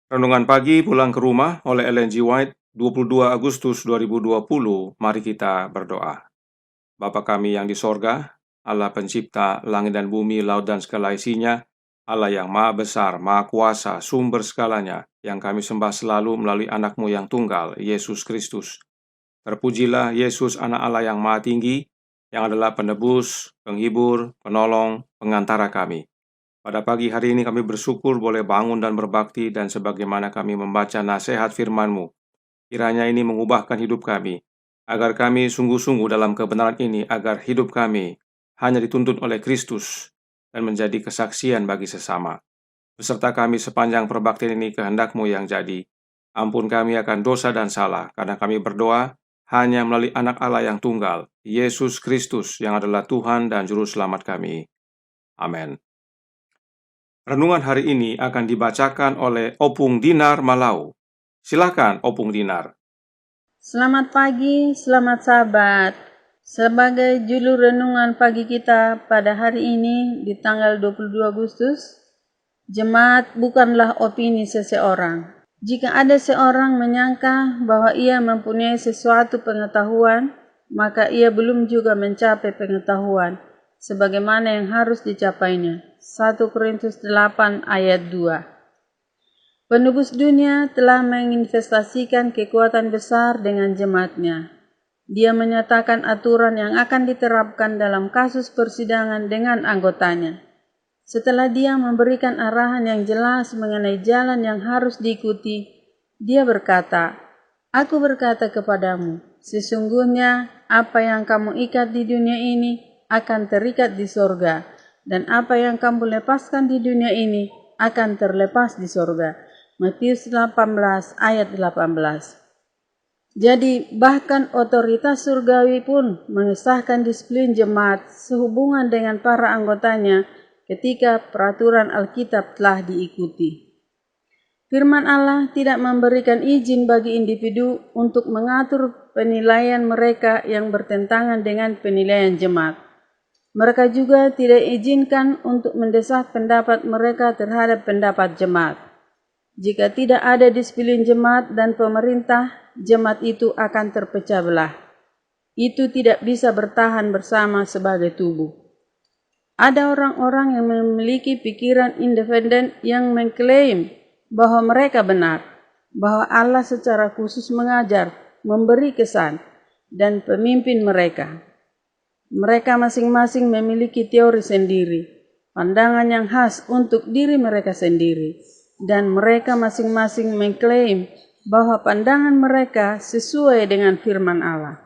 Renungan pagi pulang ke rumah oleh Ellen G. White, 22 Agustus 2020. Mari kita berdoa. Bapa kami yang di sorga, Allah pencipta langit dan bumi, laut dan segala isinya, Allah yang maha besar, maha kuasa, sumber segalanya, yang kami sembah selalu melalui anakmu yang tunggal, Yesus Kristus. Terpujilah Yesus, anak Allah yang maha tinggi, yang adalah penebus, penghibur, penolong, pengantara kami. Pada pagi hari ini kami bersyukur boleh bangun dan berbakti, dan sebagaimana kami membaca nasihat firman-Mu, kiranya ini mengubahkan hidup kami, agar kami sungguh-sungguh dalam kebenaran ini, agar hidup kami hanya dituntun oleh Kristus dan menjadi kesaksian bagi sesama. Beserta kami sepanjang perbaktian ini kehendak-Mu yang jadi. Ampun kami akan dosa dan salah, karena kami berdoa hanya melalui anak Allah yang tunggal, Yesus Kristus, yang adalah Tuhan dan Juru Selamat kami. Amin. Renungan hari ini akan dibacakan oleh Opung Dinar Malau. Silakan, Opung Dinar. Selamat pagi, selamat sahabat. Sebagai judul renungan pagi kita pada hari ini di tanggal 22 Agustus, jemaat bukanlah opini seseorang. Jika ada seorang menyangka bahwa ia mempunyai sesuatu pengetahuan, maka ia belum juga mencapai pengetahuan sebagaimana yang harus dicapainya. 1 Korintus 8 ayat 2. Penebus dunia telah menginvestasikan kekuatan besar dengan jemaatnya. Dia menyatakan aturan yang akan diterapkan dalam kasus persidangan dengan anggotanya. Setelah dia memberikan arahan yang jelas mengenai jalan yang harus diikuti, dia berkata, "Aku berkata kepadamu, sesungguhnya apa yang kamu ikat di dunia ini akan terikat di sorga, dan apa yang kamu lepaskan di dunia ini akan terlepas di sorga." Matius 18 ayat 18. Jadi bahkan otoritas surgawi pun mengesahkan disiplin jemaat sehubungan dengan para anggotanya ketika peraturan Alkitab telah diikuti. Firman Allah tidak memberikan izin bagi individu untuk mengatur penilaian mereka yang bertentangan dengan penilaian jemaat. Mereka juga tidak izinkan untuk mendesak pendapat mereka terhadap pendapat jemaat. Jika tidak ada disiplin jemaat dan pemerintah, jemaat itu akan terpecah belah. Itu tidak bisa bertahan bersama sebagai tubuh. Ada orang-orang yang memiliki pikiran independen yang mengklaim bahwa mereka benar, bahwa Allah secara khusus mengajar, memberi kesan, dan pemimpin mereka. Mereka masing-masing memiliki teori sendiri, pandangan yang khas untuk diri mereka sendiri, dan mereka masing-masing mengklaim bahwa pandangan mereka sesuai dengan firman Allah.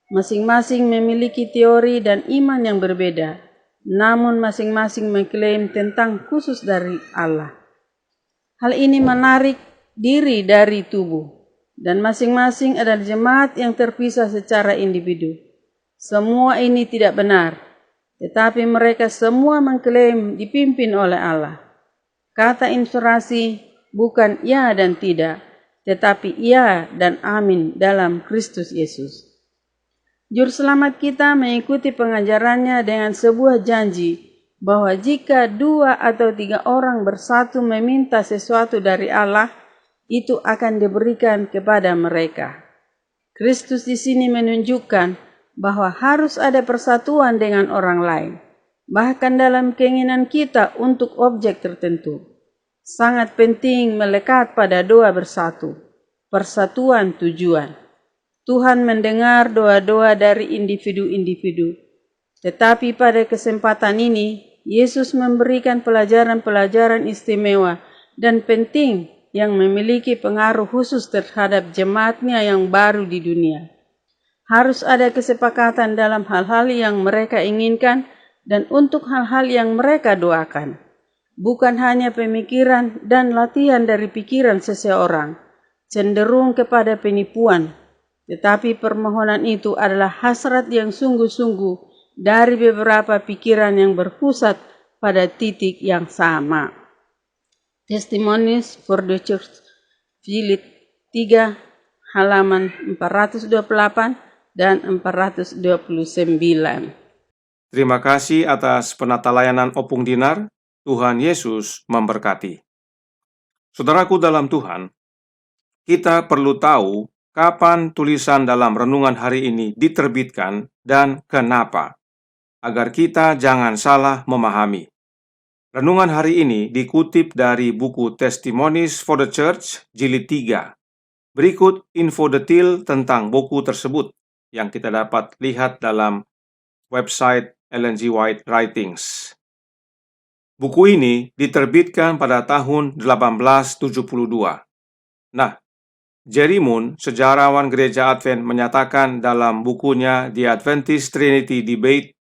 Masing-masing memiliki teori dan iman yang berbeda, namun masing-masing mengklaim tentang khusus dari Allah. Hal ini menarik diri dari tubuh, dan masing-masing adalah jemaat yang terpisah secara individu. Semua ini tidak benar, tetapi mereka semua mengklaim dipimpin oleh Allah. Kata inspirasi bukan ya dan tidak, tetapi ya dan amin dalam Kristus Yesus. Juru selamat kita mengikuti pengajarannya dengan sebuah janji bahwa jika 2 atau 3 orang bersatu meminta sesuatu dari Allah, itu akan diberikan kepada mereka. Kristus di sini menunjukkan bahwa harus ada persatuan dengan orang lain, bahkan dalam keinginan kita untuk objek tertentu. Sangat penting melekat pada doa bersatu, persatuan tujuan. Tuhan mendengar doa-doa dari individu-individu. Tetapi pada kesempatan ini, Yesus memberikan pelajaran-pelajaran istimewa dan penting yang memiliki pengaruh khusus terhadap jemaatnya yang baru di dunia. Harus ada kesepakatan dalam hal-hal yang mereka inginkan dan untuk hal-hal yang mereka doakan. Bukan hanya pemikiran dan latihan dari pikiran seseorang, cenderung kepada penipuan, tetapi permohonan itu adalah hasrat yang sungguh-sungguh dari beberapa pikiran yang berpusat pada titik yang sama. Testimonies for the Church, jilid 3, halaman 428 dan 429. Terima kasih atas penata layanan Opung Dinar. Tuhan Yesus memberkati. Saudaraku dalam Tuhan, kita perlu tahu kapan tulisan dalam renungan hari ini diterbitkan dan kenapa, agar kita jangan salah memahami. Renungan hari ini dikutip dari buku Testimonies for the Church, Jilid 3. Berikut info detail tentang buku tersebut yang kita dapat lihat dalam website Ellen G. White Writings. Buku ini diterbitkan pada tahun 1872. Nah, Jerry Moon, sejarawan gereja Advent, menyatakan dalam bukunya The Adventist Trinity Debate,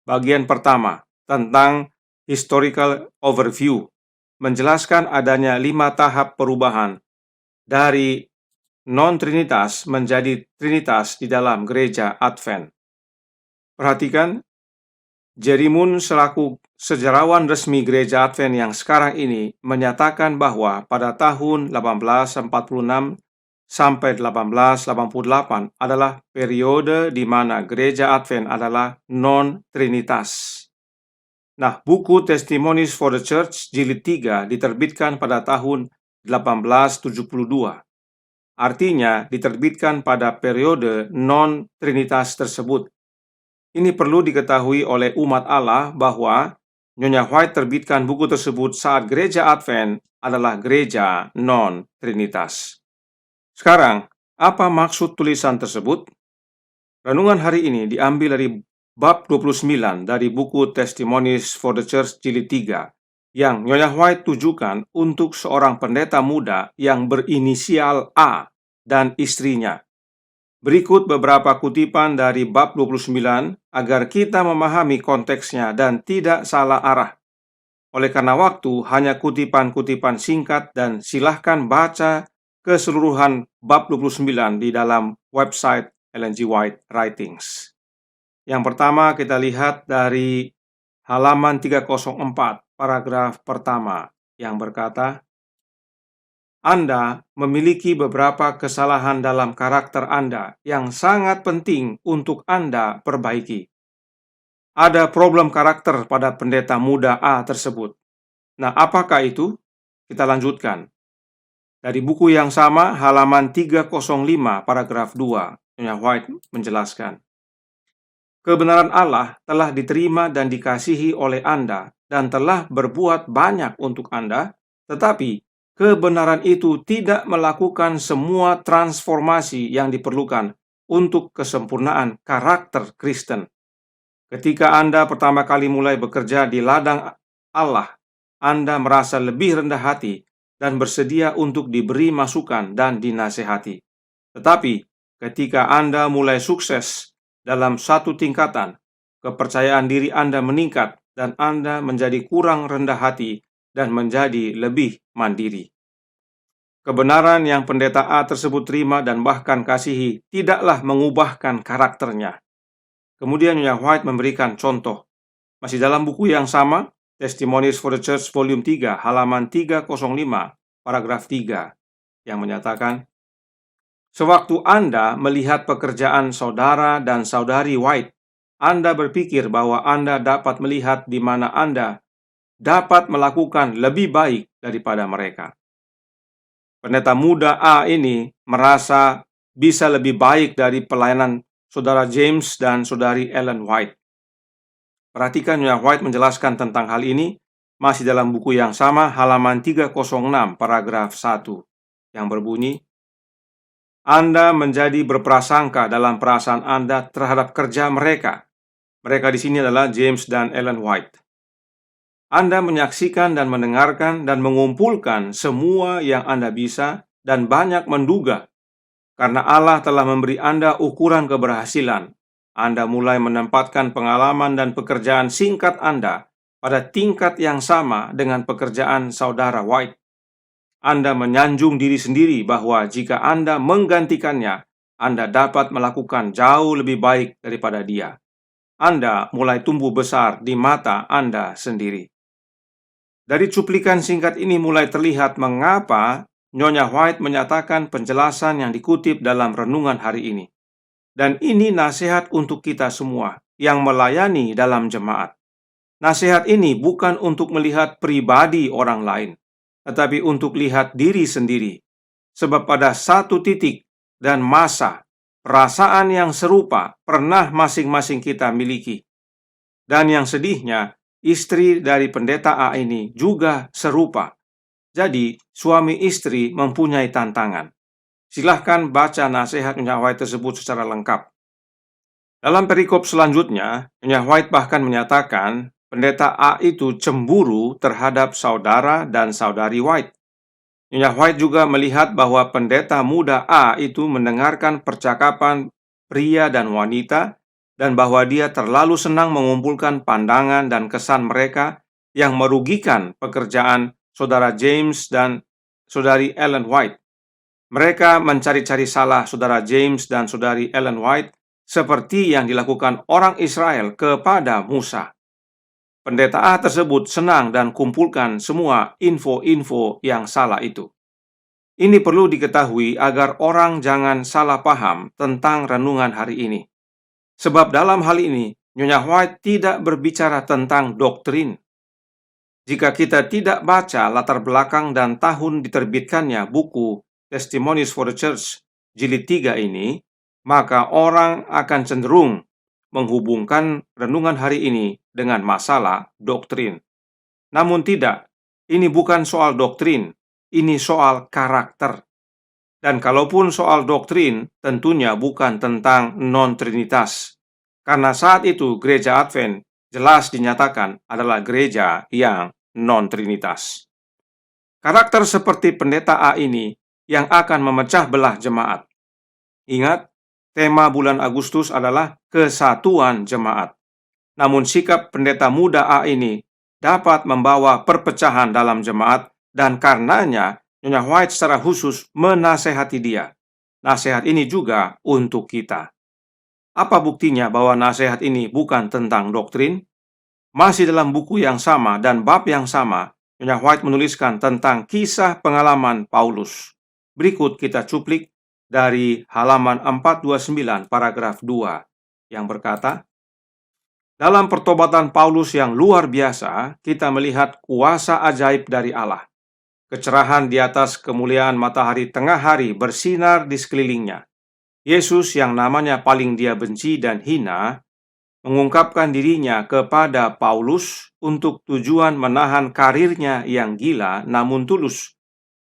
bagian pertama, tentang Historical Overview, menjelaskan adanya 5 tahap perubahan dari non-trinitas menjadi trinitas di dalam gereja Advent. Perhatikan, Jerry Moon selaku sejarawan resmi gereja Advent yang sekarang ini menyatakan bahwa pada tahun 1846 sampai 1888 adalah periode di mana gereja Advent adalah non-trinitas. Nah, buku Testimonies for the Church Jilid 3 diterbitkan pada tahun 1872. Artinya diterbitkan pada periode non-trinitas tersebut. Ini perlu diketahui oleh umat Allah bahwa Nyonya White terbitkan buku tersebut saat gereja Advent adalah gereja non-trinitas. Sekarang, apa maksud tulisan tersebut? Renungan hari ini diambil dari bab 29 dari buku Testimonies for the Church Jilid 3 yang Nyonya White tujukan untuk seorang pendeta muda yang berinisial A dan istrinya. Berikut beberapa kutipan dari bab 29 agar kita memahami konteksnya dan tidak salah arah. Oleh karena waktu, hanya kutipan-kutipan singkat dan silahkan baca keseluruhan bab 29 di dalam website Ellen G. White Writings. Yang pertama kita lihat dari halaman 304, paragraf pertama yang berkata, Anda memiliki beberapa kesalahan dalam karakter Anda yang sangat penting untuk Anda perbaiki. Ada problem karakter pada pendeta muda A tersebut. Nah, apakah itu? Kita lanjutkan. Dari buku yang sama, halaman 305, paragraf 2, Nyonya White menjelaskan. Kebenaran Allah telah diterima dan dikasihi oleh Anda dan telah berbuat banyak untuk Anda, tetapi kebenaran itu tidak melakukan semua transformasi yang diperlukan untuk kesempurnaan karakter Kristen. Ketika Anda pertama kali mulai bekerja di ladang Allah, Anda merasa lebih rendah hati dan bersedia untuk diberi masukan dan dinasehati. Tetapi, ketika Anda mulai sukses dalam satu tingkatan, kepercayaan diri Anda meningkat dan Anda menjadi kurang rendah hati dan menjadi lebih mandiri. Kebenaran yang pendeta A tersebut terima dan bahkan kasihi tidaklah mengubahkan karakternya. Kemudian Nyonya White memberikan contoh. Masih dalam buku yang sama, Testimonies for the Church volume 3, halaman 305, paragraf 3, yang menyatakan, sewaktu Anda melihat pekerjaan saudara dan saudari White, Anda berpikir bahwa Anda dapat melihat di mana Anda dapat melakukan lebih baik daripada mereka. Pendeta muda A ini merasa bisa lebih baik dari pelayanan saudara James dan saudari Ellen White. Perhatikan Nyonya White menjelaskan tentang hal ini masih dalam buku yang sama, halaman 306, paragraf 1, yang berbunyi, Anda menjadi berprasangka dalam perasaan Anda terhadap kerja mereka. Mereka di sini adalah James dan Ellen White. Anda menyaksikan dan mendengarkan dan mengumpulkan semua yang Anda bisa dan banyak menduga. Karena Allah telah memberi Anda ukuran keberhasilan, Anda mulai menempatkan pengalaman dan pekerjaan singkat Anda pada tingkat yang sama dengan pekerjaan saudara White. Anda menyanjung diri sendiri bahwa jika Anda menggantikannya, Anda dapat melakukan jauh lebih baik daripada dia. Anda mulai tumbuh besar di mata Anda sendiri. Dari cuplikan singkat ini mulai terlihat mengapa Nyonya White menyatakan penjelasan yang dikutip dalam renungan hari ini. Dan ini nasihat untuk kita semua yang melayani dalam jemaat. Nasihat ini bukan untuk melihat pribadi orang lain, tetapi untuk lihat diri sendiri. Sebab pada satu titik dan masa, perasaan yang serupa pernah masing-masing kita miliki. Dan yang sedihnya, istri dari pendeta A ini juga serupa. Jadi, suami istri mempunyai tantangan. Silahkan baca nasihat Nyonya White tersebut secara lengkap. Dalam perikop selanjutnya, Nyonya White bahkan menyatakan pendeta A itu cemburu terhadap saudara dan saudari White. Nyonya White juga melihat bahwa pendeta muda A itu mendengarkan percakapan pria dan wanita dan bahwa dia terlalu senang mengumpulkan pandangan dan kesan mereka yang merugikan pekerjaan saudara James dan saudari Ellen White. Mereka mencari-cari salah saudara James dan saudari Ellen White seperti yang dilakukan orang Israel kepada Musa. Pendeta A tersebut senang dan kumpulkan semua info-info yang salah itu. Ini perlu diketahui agar orang jangan salah paham tentang renungan hari ini. Sebab dalam hal ini, Nyonya White tidak berbicara tentang doktrin. Jika kita tidak baca latar belakang dan tahun diterbitkannya buku Testimonies for the Church jilid 3 ini, maka orang akan cenderung menghubungkan renungan hari ini dengan masalah doktrin. Namun tidak, ini bukan soal doktrin, ini soal karakter. Dan kalaupun soal doktrin, tentunya bukan tentang non-trinitas. Karena saat itu gereja Advent jelas dinyatakan adalah gereja yang non-trinitas. Karakter seperti pendeta A ini yang akan memecah belah jemaat. Ingat, tema bulan Agustus adalah kesatuan jemaat. Namun sikap pendeta muda A ini dapat membawa perpecahan dalam jemaat dan karenanya Nyonya White secara khusus menasehati dia. Nasihat ini juga untuk kita. Apa buktinya bahwa nasihat ini bukan tentang doktrin? Masih dalam buku yang sama dan bab yang sama, Nyonya White menuliskan tentang kisah pengalaman Paulus. Berikut kita cuplik dari halaman 429 paragraf 2 yang berkata, dalam pertobatan Paulus yang luar biasa, kita melihat kuasa ajaib dari Allah. Kecerahan di atas kemuliaan matahari tengah hari bersinar di sekelilingnya. Yesus yang namanya paling dia benci dan hina, mengungkapkan dirinya kepada Paulus untuk tujuan menahan karirnya yang gila namun tulus,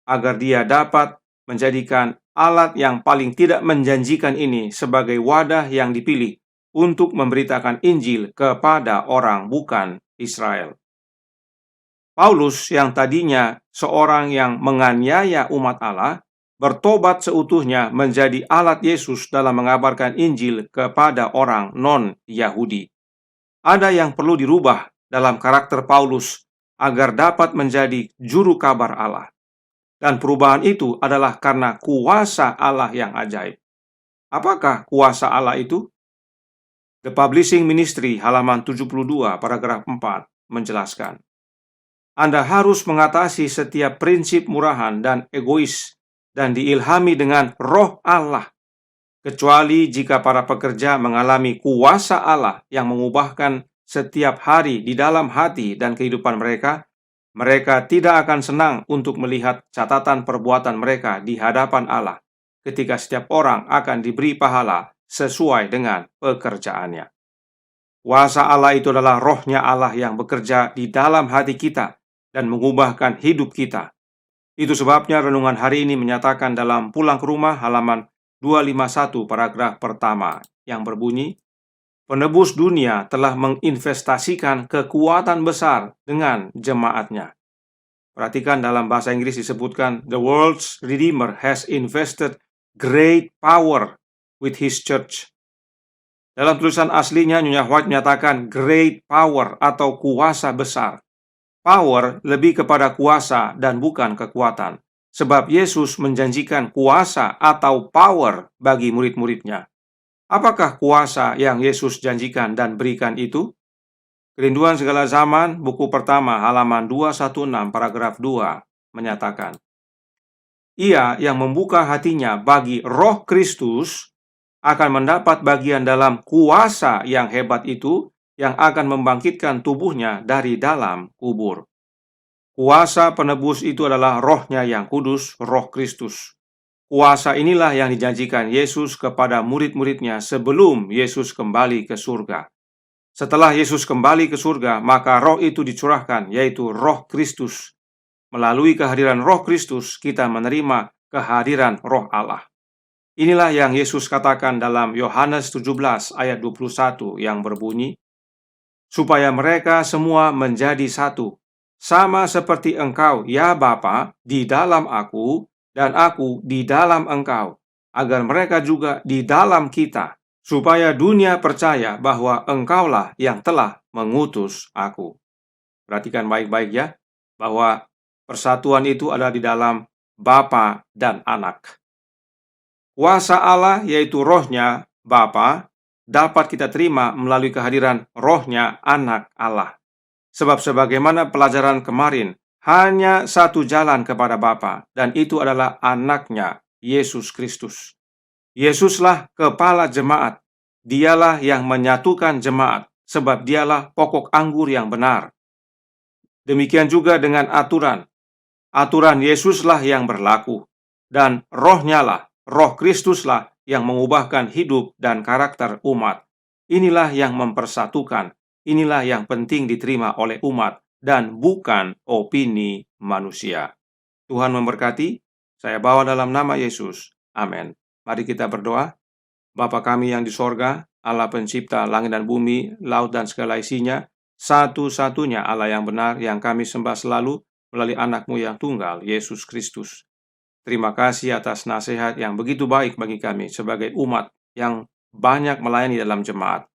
agar dia dapat menjadikan alat yang paling tidak menjanjikan ini sebagai wadah yang dipilih untuk memberitakan Injil kepada orang bukan Israel. Paulus yang tadinya seorang yang menganiaya umat Allah, bertobat seutuhnya menjadi alat Yesus dalam mengabarkan Injil kepada orang non-Yahudi. Ada yang perlu dirubah dalam karakter Paulus agar dapat menjadi juru kabar Allah. Dan perubahan itu adalah karena kuasa Allah yang ajaib. Apakah kuasa Allah itu? The Publishing Ministry halaman 72 paragraf 4 menjelaskan. Anda harus mengatasi setiap prinsip murahan dan egois dan diilhami dengan roh Allah. Kecuali jika para pekerja mengalami kuasa Allah yang mengubahkan setiap hari di dalam hati dan kehidupan mereka, mereka tidak akan senang untuk melihat catatan perbuatan mereka di hadapan Allah ketika setiap orang akan diberi pahala sesuai dengan pekerjaannya. Kuasa Allah itu adalah rohnya Allah yang bekerja di dalam hati kita dan mengubahkan hidup kita. Itu sebabnya renungan hari ini menyatakan dalam Pulang ke Rumah halaman 251 paragraf pertama yang berbunyi, penebus dunia telah menginvestasikan kekuatan besar dengan jemaatnya. Perhatikan dalam bahasa Inggris disebutkan, the world's Redeemer has invested great power with his church. Dalam tulisan aslinya, Nyonya White menyatakan great power atau kuasa besar. Power lebih kepada kuasa dan bukan kekuatan. Sebab Yesus menjanjikan kuasa atau power bagi murid-muridnya. Apakah kuasa yang Yesus janjikan dan berikan itu? Kerinduan Segala Zaman, buku pertama, halaman 216, paragraf 2, menyatakan, ia yang membuka hatinya bagi Roh Kristus akan mendapat bagian dalam kuasa yang hebat itu yang akan membangkitkan tubuhnya dari dalam kubur. Kuasa penebus itu adalah Roh-Nya yang kudus, Roh Kristus. Kuasa inilah yang dijanjikan Yesus kepada murid-muridnya sebelum Yesus kembali ke surga. Setelah Yesus kembali ke surga, maka Roh itu dicurahkan, yaitu Roh Kristus. Melalui kehadiran Roh Kristus, kita menerima kehadiran Roh Allah. Inilah yang Yesus katakan dalam Yohanes 17 ayat 21 yang berbunyi, supaya mereka semua menjadi satu, sama seperti Engkau, ya Bapa, di dalam Aku, dan Aku di dalam Engkau, agar mereka juga di dalam kita, supaya dunia percaya bahwa Engkaulah yang telah mengutus Aku. Perhatikan baik-baik ya, bahwa persatuan itu ada di dalam Bapa dan Anak. Kuasa Allah, yaitu Roh-Nya Bapa, dapat kita terima melalui kehadiran Roh-Nya Anak Allah. Sebab sebagaimana pelajaran kemarin, hanya satu jalan kepada Bapa, dan itu adalah Anaknya, Yesus Kristus. Yesuslah kepala jemaat. Dialah yang menyatukan jemaat, sebab dialah pokok anggur yang benar. Demikian juga dengan aturan. Aturan Yesuslah yang berlaku, dan Roh-Nya lah, Roh Kristuslah yang mengubahkan hidup dan karakter umat. Inilah yang mempersatukan. Inilah yang penting diterima oleh umat dan bukan opini manusia. Tuhan memberkati. Saya bawa dalam nama Yesus. Amin. Mari kita berdoa. Bapa kami yang di sorga, Allah pencipta langit dan bumi, laut dan segala isinya, satu-satunya Allah yang benar yang kami sembah selalu melalui anak-Mu yang tunggal, Yesus Kristus. Terima kasih atas nasihat yang begitu baik bagi kami sebagai umat yang banyak melayani dalam jemaat,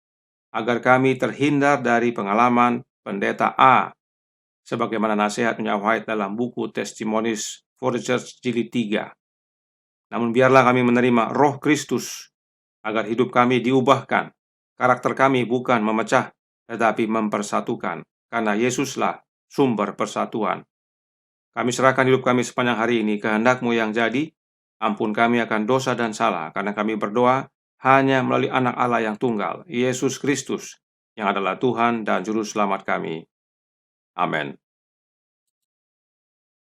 agar kami terhindar dari pengalaman pendeta A, sebagaimana nasihat White dalam buku Testimonies for the Church jilid 3. Namun biarlah kami menerima Roh Kristus, agar hidup kami diubahkan. Karakter kami bukan memecah, tetapi mempersatukan, karena Yesuslah sumber persatuan. Kami serahkan hidup kami sepanjang hari ini, kehendak-Mu yang jadi. Ampun kami akan dosa dan salah, karena kami berdoa hanya melalui anak Allah yang tunggal, Yesus Kristus, yang adalah Tuhan dan Juru Selamat kami. Amin.